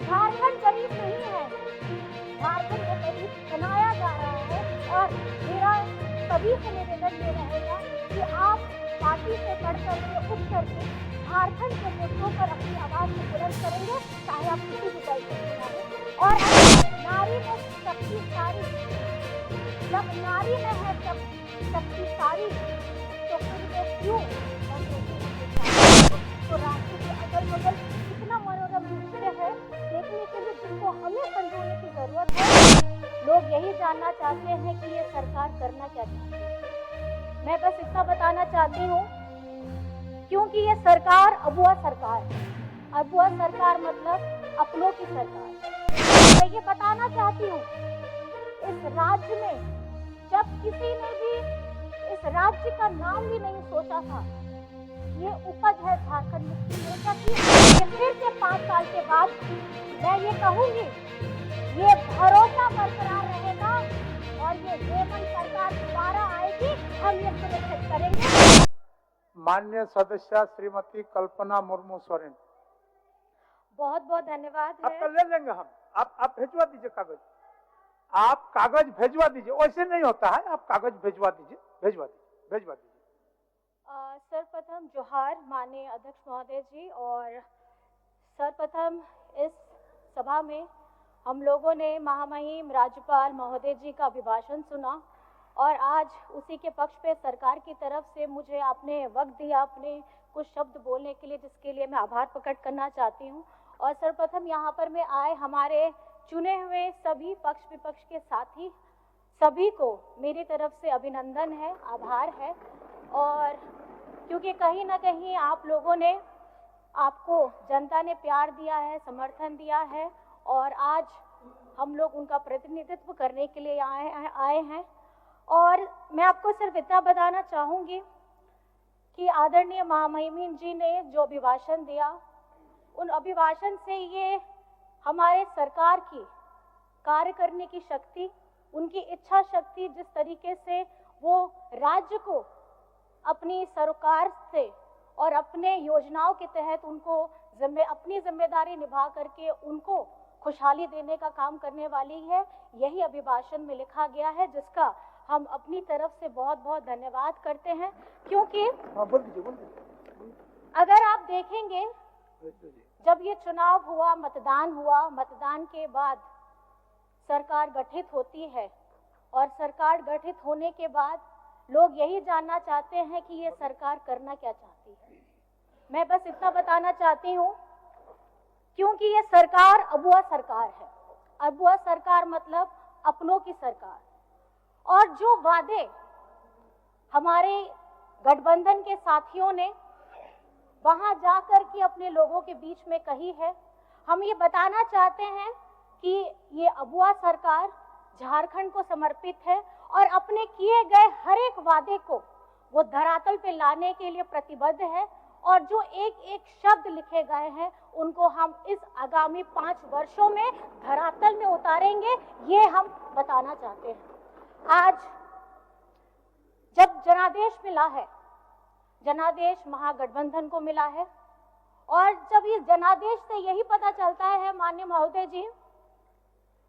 झारखंड गरीब नहीं है, झारखंड को गरीब बनाया जा रहा है। और मेरा सभी से निवेदन ये रहेगा कि आप पार्टी से बढ़ करके उठ करके झारखंड के मुद्दों पर अपनी आवाज को बुलंद करेंगे, चाहे आप किसी भी दल से हैं। और नारी में शक्ति सारी, जब नारी में है शक्ति सारी, तो फिर वो क्यों तो राष्ट्र के अगल बगल इतना मनोरम दृश्य है देखने के लिए, जिनको हमें संजोने की जरूरत है। लोग यही जानना चाहते हैं कि ये सरकार करना क्या चाहती है। मैं बस इतना बताना चाहती हूँ, क्योंकि ये सरकार अबुआ सरकार है। अबुआ सरकार मतलब अपनों की सरकार। मैं ये बताना चाहती हूँ, इस राज्य में जब किसी ने भी इस राज्य का नाम भी नहीं सोचा था, ये उपज है झारखंड मुक्ति मोर्चा की। फिर से 5 साल के बाद मैं ये कहूंगी, ये भरोसा बरकरार रहेगा और ये हेमंत सरकार दोबारा आएगी, हम ये सुनिश्चित करेंगे। माननीय सदस्य श्रीमती कल्पना मुर्मू सोरेन। बहुत बहुत धन्यवाद है। आपका ले लेंगे हम। आप भेजवा दीजिए कागज, आप कागज भेजवा दीजिए। वैसे नहीं होता है, आप कागज भेजवा दीजिए, भेजवा दीजिए। सर्वप्रथम जोहार माननीय अध्यक्ष महोदय जी। और सर्वप्रथम इस सभा में हम लोगों ने महामहिम राज्यपाल महोदय जी का अभिभाषण सुना और आज उसी के पक्ष पे सरकार की तरफ से मुझे आपने वक्त दिया अपने कुछ शब्द बोलने के लिए, जिसके लिए मैं आभार प्रकट करना चाहती हूँ। और सर्वप्रथम यहाँ पर मैं आए हमारे चुने हुए सभी पक्ष विपक्ष के साथी सभी को मेरी तरफ से अभिनंदन है, आभार है। और क्योंकि कहीं ना कहीं आप लोगों ने, आपको जनता ने प्यार दिया है, समर्थन दिया है और आज हम लोग उनका प्रतिनिधित्व करने के लिए आए हैं। और मैं आपको सिर्फ इतना बताना चाहूँगी कि आदरणीय महामहिम जी ने जो अभिभाषण दिया, उन अभिभाषण से ये हमारे सरकार की कार्य करने की शक्ति, उनकी इच्छा शक्ति, जिस तरीके से वो राज्य को अपनी सरकार से और अपने योजनाओं के तहत उनको अपनी जिम्मेदारी निभा करके उनको खुशहाली देने का काम करने वाली है, यही अभिभाषण में लिखा गया है, जिसका हम अपनी तरफ से बहुत बहुत धन्यवाद करते हैं। क्योंकि अगर आप देखेंगे, जब ये चुनाव हुआ, मतदान के बाद सरकार गठित होती है और सरकार गठित होने के बाद लोग यही जानना चाहते हैं कि ये सरकार करना क्या चाहती है। मैं बस इतना बताना चाहती हूँ, क्योंकि ये सरकार अबुआ सरकार है। अबुआ सरकार मतलब अपनों की सरकार। और जो वादे हमारे गठबंधन के साथियों ने वहां जाकर के अपने लोगों के बीच में कही है, हम ये बताना चाहते हैं कि ये अबुआ सरकार झारखंड को समर्पित है और अपने किए गए हर एक वादे को वो धरातल पे लाने के लिए प्रतिबद्ध है। और जो एक एक शब्द लिखे गए हैं उनको हम इस आगामी 5 वर्षों में धरातल में उतारेंगे, ये हम बताना चाहते हैं। आज जब जनादेश मिला है, जनादेश महागठबंधन को मिला है, और जब इस जनादेश से यही पता चलता है माननीय महोदय जी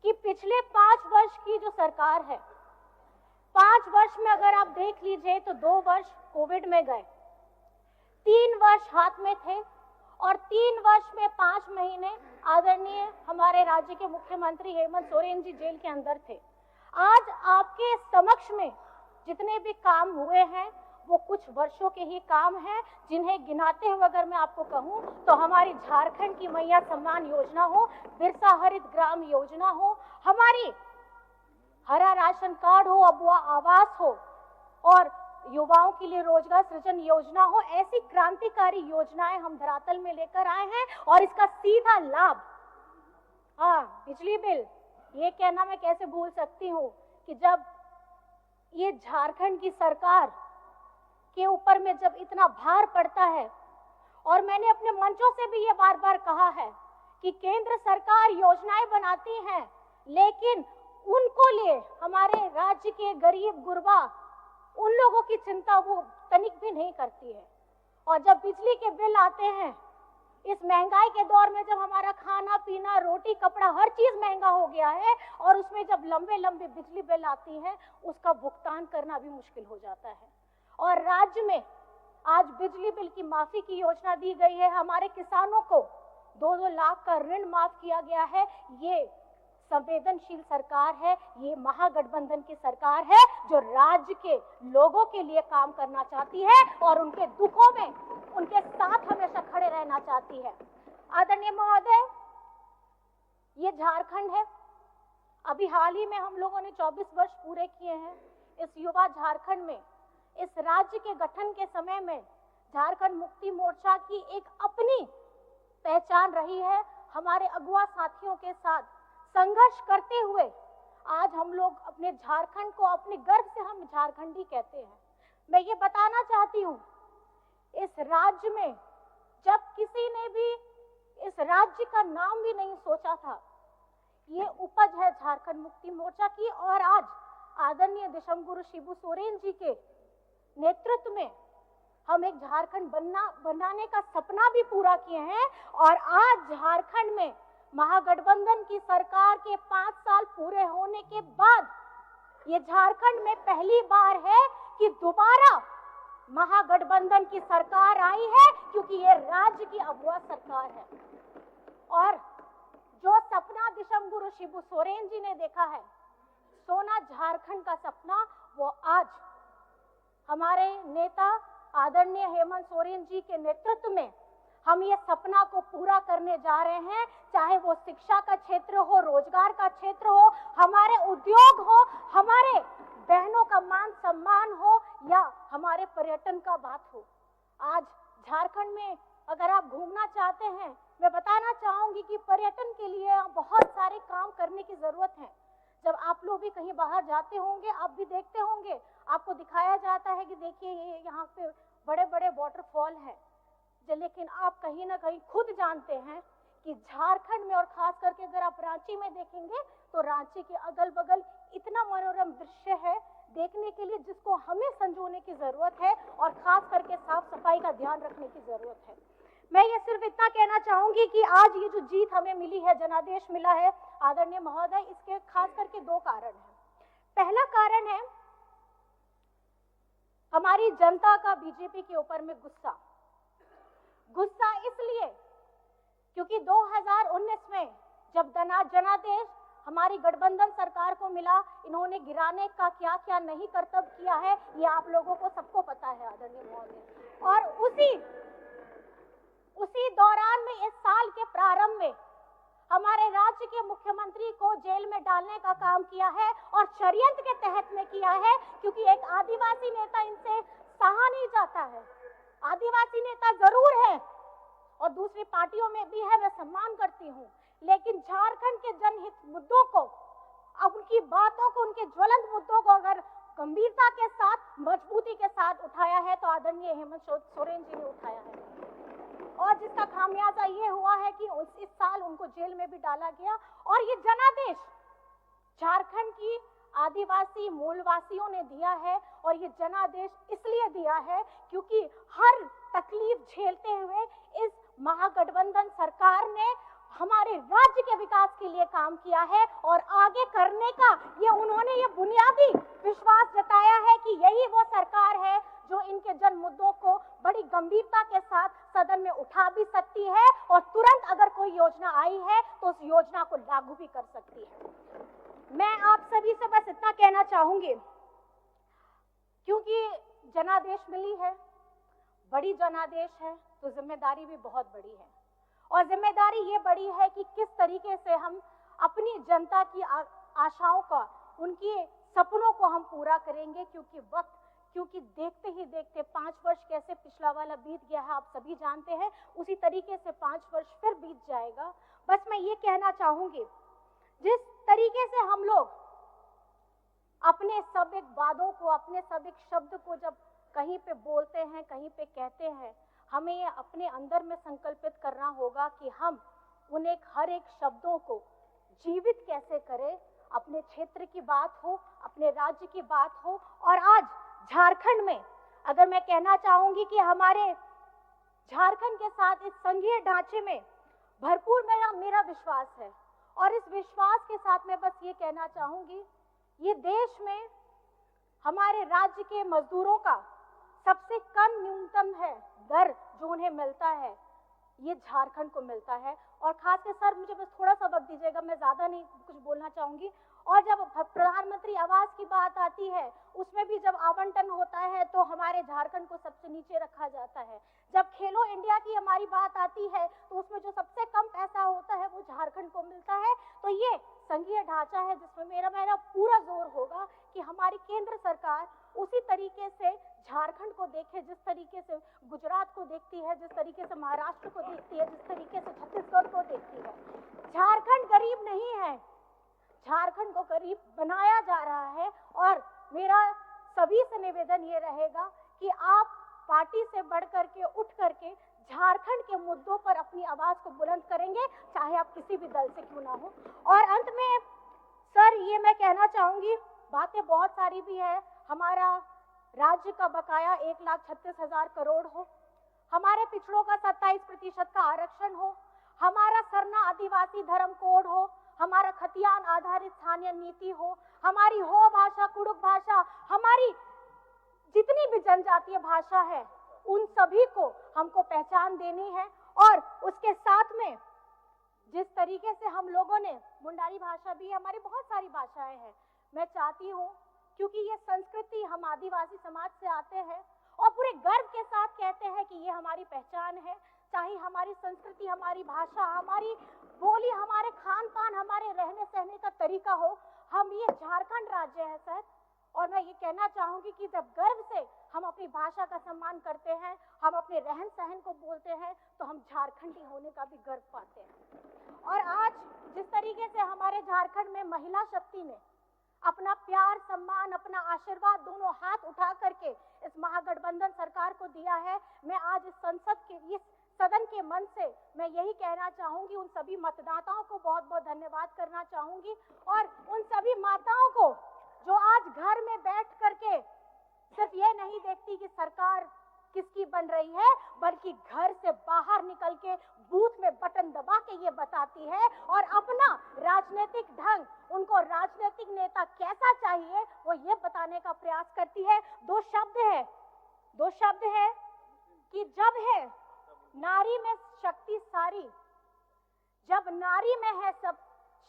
कि पिछले 5 वर्ष की जो सरकार है, 5 वर्ष में अगर आप देख लीजिए तो 2 वर्ष कोविड में गए, 3 वर्ष हाथ में थे और 3 वर्ष में 5 महीने आदरणीय हमारे राज्य के मुख्यमंत्री हेमंत सोरेन जी जेल के अंदर थे। आज आपके समक्ष में जितने भी काम हुए हैं वो कुछ वर्षों के ही काम हैं, जिन्हें गिनाते हुए अगर मैं आपको कहूं तो हमारी झारखंड की मैया सम्मान योजना हो, बिरसा हरित ग्राम योजना हो, हमारी हरा राशन कार्ड हो, अबुआ आवास हो और युवाओं के लिए रोजगार सृजन योजना हो, ऐसी क्रांतिकारी योजनाएं हम धरातल में लेकर आए हैं। और इसका सीधा लाभ, बिजली बिल, ये कहना मैं कैसे भूल सकती हूँ कि जब ये झारखंड की सरकार के ऊपर में जब इतना भार पड़ता है, और मैंने अपने मंचों से भी ये बार बार कहा है कि केंद्र सरकार योजनाएं बनाती है, लेकिन उनको लिए हमारे राज्य के गरीब गुरबा, उन लोगों की चिंता वो तनिक भी नहीं करती है। और जब बिजली के बिल आते हैं इस महंगाई के दौर में जब हमारा खाना पीना, रोटी कपड़ा, हर चीज महंगा हो गया है और उसमें जब लंबे लंबे बिजली बिल आती हैं, उसका भुगतान करना भी मुश्किल हो जाता है। और राज्य में आज बिजली बिल की माफी की योजना दी गई है, हमारे किसानों को 2-2 लाख का ऋण माफ किया गया है। ये संवेदनशील सरकार है, ये महागठबंधन की सरकार है जो राज्य के लोगों के लिए काम करना चाहती है और उनके दुखों में उनके साथ हमेशा खड़े रहना चाहती है। आदरणीय महोदय, ये झारखंड है। अभी हाल ही में हम लोगों ने 24 वर्ष पूरे किए हैं। इस युवा झारखंड में, इस राज्य के गठन के समय में झारखंड मुक्ति मोर्चा की एक अपनी पहचान रही है। हमारे अगुआ साथियों के साथ संघर्ष करते हुए आज हम लोग अपने झारखंड को, अपने गर्व से हम झारखंडी कहते हैं। मैं ये बताना चाहती हूँ, इस राज्य में जब किसी ने भी इस राज्य का नाम भी नहीं सोचा था, ये उपज है झारखंड मुक्ति मोर्चा की। और आज आदरणीय दिशमगुरु शिबू सोरेन जी के नेतृत्व में हम एक झारखंड बनाने का सपना भी पूरा किए हैं। और आज झारखंड में महागठबंधन की सरकार के 5 साल पूरे होने के बाद ये झारखंड में पहली बार है कि दोबारा महागठबंधन की सरकार आई है, क्योंकि ये राज्य की अगुवा सरकार है। और जो सपना दिशमगुरु शिबू सोरेन जी ने देखा है, सोना झारखंड का सपना, वो आज हमारे नेता आदरणीय हेमंत सोरेन जी के नेतृत्व में हम ये सपना को पूरा करने जा रहे हैं। चाहे वो शिक्षा का क्षेत्र हो, रोजगार का क्षेत्र हो, हमारे उद्योग हो, हमारे बहनों का मान सम्मान हो, या हमारे पर्यटन का बात हो। आज झारखंड में अगर आप घूमना चाहते हैं, मैं बताना चाहूंगी कि पर्यटन के लिए बहुत सारे काम करने की जरूरत है। जब आप लोग भी कहीं बाहर जाते होंगे, आप भी देखते होंगे, आपको दिखाया जाता है कि देखिए ये यहाँ पे बड़े बड़े वाटरफॉल हैं। लेकिन आप कहीं ना कहीं खुद जानते हैं कि झारखंड में, और खास करके अगर आप रांची में देखेंगे, तो रांची के अगल बगल इतना मनोरम दृश्य है देखने के लिए, जिसको हमें संजोने की जरूरत है और खास करके साफ सफाई का ध्यान रखने की जरूरत है। मैं ये सिर्फ इतना कहना चाहूंगी कि आज ये जो जीत हमें मिली है, जनादेश मिला है आदरणीय महोदय, इसके खास करके 2 कारण हैं। पहला कारण है हमारी जनता का बीजेपी के ऊपर में गुस्सा इसलिए क्योंकि 2019 में जब जनादेश हमारी गठबंधन सरकार को मिला, इन्होंने गिराने का क्या क्या नहीं करतब किया है, ये आप लोगों को सबको पता है आदरणीय महोदय। और उसी दौरान में इस साल के प्रारंभ में हमारे राज्य के मुख्यमंत्री को जेल में डालने का काम किया है, और षड्यंत्र के तहत में किया है, क्योंकि एक आदिवासी नेता इनसे सहा नहीं जाता है। आदिवासी नेता जरूर है और दूसरी पार्टियों में भी है, मैं सम्मान करती हूँ, लेकिन झारखंड के जनहित मुद्दों को, अब उनकी बातों को, उनके ज्वलंत मुद्दों को अगर गंभीरता के साथ, मजबूती के साथ उठाया है तो आदरणीय हेमंत सोरेन जी ने उठाया है। और जिसका खामियाजा ये हुआ है कि इस साल उनको जेल में भी डाला गया। और ये जनादेश झारखंड की आदिवासी मूलवासियों ने दिया है, और ये जनादेश इसलिए दिया है क्योंकि हर तकलीफ झेलते हुए इस महागठबंधन सरकार ने हमारे राज्य के विकास के लिए काम किया है, और आगे करने का उन्होंने ये बुनियादी विश्वास जताया है कि यही वो सरकार है जो इनके जन मुद्दों को बड़ी गंभीरता के साथ सदन में उठा भी सकती है, और तुरंत अगर कोई योजना आई है तो उस योजना को लागू भी कर सकती है। मैं आप सभी से बस इतना कहना चाहूंगी, क्योंकि जनादेश मिली है, बड़ी जनादेश है, तो जिम्मेदारी भी बहुत बड़ी है। और जिम्मेदारी ये बड़ी है कि किस तरीके से हम अपनी जनता की आशाओं का, उनके सपनों को हम पूरा करेंगे, क्योंकि देखते ही देखते 5 वर्ष कैसे पिछला वाला बीत गया है आप सभी जानते हैं, उसी तरीके से 5 वर्ष फिर बीत जाएगा। बस मैं ये कहना चाहूंगी, जिस तरीके से हम लोग अपने सब एक वादों को, अपने सब एक शब्द को जब कहीं पे बोलते हैं, कहीं पे कहते हैं, हमें ये अपने अंदर में संकल्पित करना होगा कि हम उन हर एक शब्दों को जीवित कैसे करें। अपने क्षेत्र की बात हो, अपने राज्य की बात हो। और आज झारखंड में अगर मैं कहना चाहूंगी कि हमारे झारखंड के साथ इस संघीय ढांचे में भरपूर मेरा विश्वास है। और इस विश्वास के साथ मैं बस ये कहना चाहूंगी, ये देश में हमारे राज्य के मजदूरों का सबसे कम न्यूनतम है दर जो उन्हें मिलता है, ये झारखंड को मिलता है। और खासकर सर मुझे बस थोड़ा सा वक्त दीजिएगा, मैं ज्यादा नहीं कुछ बोलना चाहूंगी। और जब प्रधानमंत्री आवास की बात आती है, उसमें भी जब आवंटन होता है तो हमारे झारखंड को सबसे नीचे रखा जाता है। जब खेलो इंडिया की हमारी बात आती है तो उसमें जो सबसे कम पैसा होता है वो झारखंड को मिलता है। तो ये संघीय ढांचा है जिसमें मेरा पूरा जोर होगा कि हमारी केंद्र सरकार उसी तरीके से झारखंड को देखे, जिस तरीके से गुजरात को देखती है, जिस तरीके से महाराष्ट्र को देखती है, जिस तरीके से छत्तीसगढ़ को देखती है। झारखंड गरीब नहीं है, झारखंड को गरीब बनाया जा रहा है। और मेरा सभी से निवेदन ये रहेगा कि आप पार्टी से बढ़ करके उठ करके झारखंड के मुद्दों पर अपनी आवाज को बुलंद करेंगे, चाहे आप किसी भी दल से क्यों ना हो। और अंत में सर ये मैं कहना चाहूंगी, बातें बहुत सारी भी है। हमारा राज्य का बकाया 1,36,000 करोड़ हो, हमारे पिछड़ों का 27% का आरक्षण हो, हमारा सरना आदिवासी धर्म कोड हो, हमारा खतियान आधारित स्थानीय नीति हो, हमारी हो भाषा कुड़ुक भाषा, हमारी जितनी भी जनजातीय भाषा है उन सभी को हमको पहचान देनी है। और उसके साथ में जिस तरीके से हम लोगों ने मुंडारी भाषा भी है, हमारी बहुत सारी भाषाएं हैं, मैं चाहती हूँ क्योंकि ये संस्कृति हम आदिवासी समाज से आते हैं और पूरे गर्व के साथ कहते हैं कि ये हमारी पहचान है। चाहे हमारी संस्कृति, हमारी भाषा, हमारी बोली, हमारे खान पान, हमारे रहने सहने का तरीका हो, हम ये झारखंड राज्य है सर। और मैं ये कहना चाहूंगी कि जब गर्व से हम अपनी भाषा का सम्मान करते हैं, हम अपने रहन सहन को बोलते हैं, तो हम झारखंडी होने का भी गर्व पाते हैं। और आज जिस तरीके से हमारे झारखंड में महिला शक्ति ने अपना प्यार, सम्मान, अपना आशीर्वाद दोनों हाथ उठा करके इस महागठबंधन सरकार को दिया है, मैं आज इस सदन के मन से मैं यही कहना चाहूंगी, उन सभी मतदाताओं को बहुत बहुत धन्यवाद करना चाहूंगी। और उन सभी माताओं को जो आज घर में बैठ करके सिर्फ ये नहीं देखती कि सरकार किसकी बन रही है, बल्कि घर से बाहर निकल के बूथ में बटन दबा के ये बताती है और अपना राजनीतिक ढंग, उनको राजनीतिक नेता कैसा चाहिए, वो ये बताने का प्रयास करती है। दो शब्द है कि जब है नारी में शक्ति सारी, जब नारी में है सब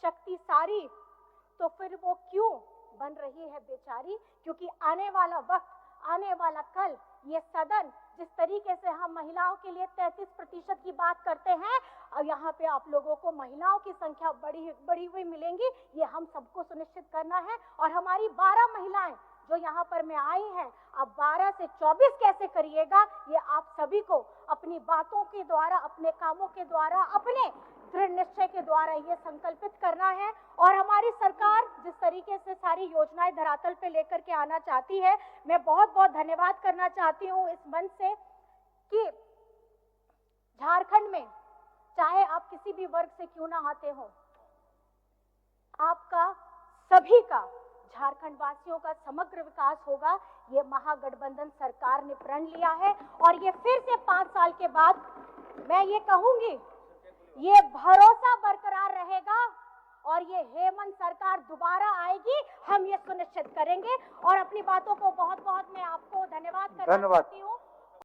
शक्ति सारी, तो फिर वो क्यों बन रही है बेचारी। क्योंकि आने वाला वक्त, आने वाला कल, ये सदन जिस तरीके से हम महिलाओं के लिए 33% की बात करते हैं, और यहाँ पे आप लोगों को महिलाओं की संख्या बढ़ी हुई मिलेंगी, ये हम सबको सुनिश्चित करना है। और हमारी 12 महिलाएं जो यहाँ पर में आई हैं, अब 12 से 24 कैसे करिएगा, ये आप सभी को अपनी बातों के द्वारा, अपने कामों के द्वारा, अपने दृढ़ निश्चय के द्वारा ये संकल्पित करना है। और हमारी सरकार जिस तरीके से सारी योजनाएं धरातल पे लेकर के आना चाहती है, मैं बहुत बहुत धन्यवाद करना चाहती हूँ इस मंच से कि झारखंड में चाहे आप किसी भी वर्ग से क्यों ना आते हो, आपका सभी का, झारखंड वासियों का समग्र विकास होगा। ये महागठबंधन सरकार ने प्रण लिया है और ये फिर से 5 साल के बाद मैं ये कहूंगी, ये भरोसा बरकरार रहेगा और ये हेमंत सरकार दोबारा आएगी, हम ये सुनिश्चित करेंगे। और अपनी बातों को बहुत बहुत मैं आपको धन्यवाद करना चाहती हूँ।